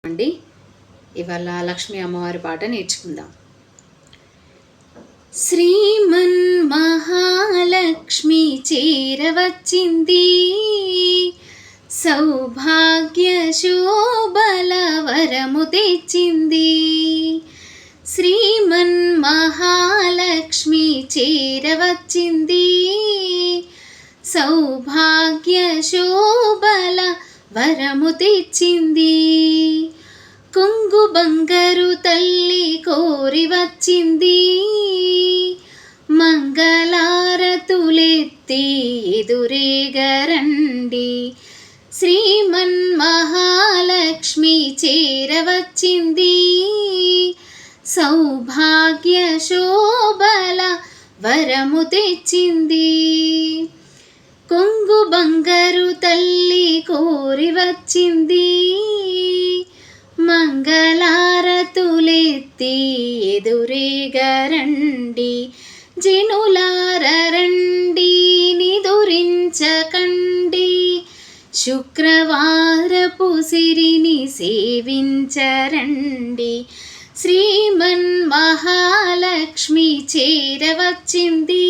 అండి ఇవాళ లక్ష్మీ అమ్మవారి పాట నేర్చుకుందాం. శ్రీమన్ మహాలక్ష్మి చేరవచ్చింది, సౌభాగ్య శోభల వరము తెచ్చింది. శ్రీమన్ మహాలక్ష్మి చేరవచ్చింది, సౌభాగ్య శోభల వరము తెచ్చింది. కొంగు బంగారు తల్లి కోరి వచ్చింది, మంగళారతులెత్తి ఎదురేగరండి. శ్రీమన్ మహాలక్ష్మి చేరవచ్చింది, సౌభాగ్య శోభల వరము తెచ్చింది. కొంగు బంగారు తల్లి కోరి వచ్చింది, మంగళారతులెత్తి ఎదురేగరండి. జనులారండి నిదురించకండి, శుక్రవారపు సిరిని సేవించరండి. శ్రీమన్ మహాలక్ష్మి చేరవచ్చింది,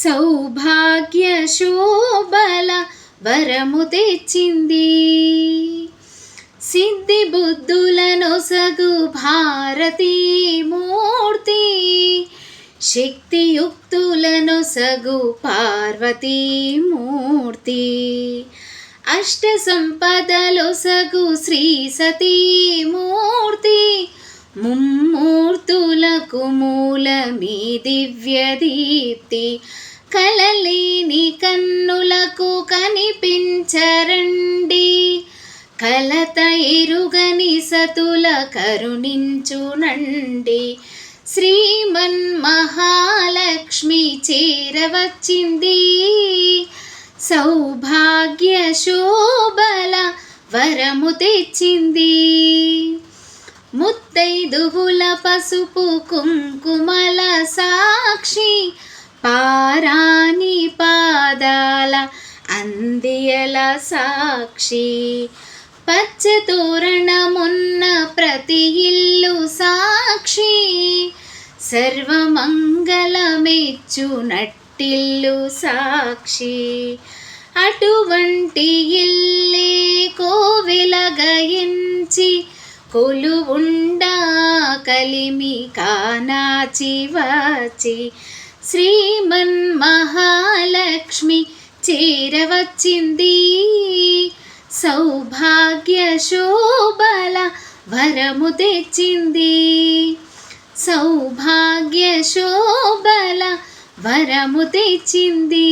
సౌభాగ్య శోభల వరము తెచ్చింది. సిద్ధి బుద్ధులనొసగు భారతీ మూర్తి, శక్తియుక్తులనొసగు పార్వతీ మూర్తి, అష్ట సంపదలొసగు శ్రీ సతీ మూర్తి, ముమ్మూర్తులకు మూలమీ దివ్య దీప్తి. కలలేని కన్నులకు కనిపించరండి, కలత ఎరుగని సతుల కరుణించునండి. శ్రీమన్ మహాలక్ష్మి చేరవచ్చింది, సౌభాగ్య శోభల వరము తెచ్చింది. ముత్తైదువుల పసుపు కుంకుమల సాక్షి, పారాని పాదాల అందియల సాక్షి, పచ్చతోరణమున్న ప్రతి ఇల్లు సాక్షి, సర్వమంగళమెచ్చు నట్టిల్లు సాక్షి. అటువంటి ఇల్లే కోవెలగయించి కొలువుండా కలిమి కానాచి వచ్చి. శ్రీమన్ మహాలక్ష్మి చేరవచ్చింది, సౌభాగ్య శోభల వరము తెచ్చింది. సౌభాగ్య శోభల వరము తెచ్చింది.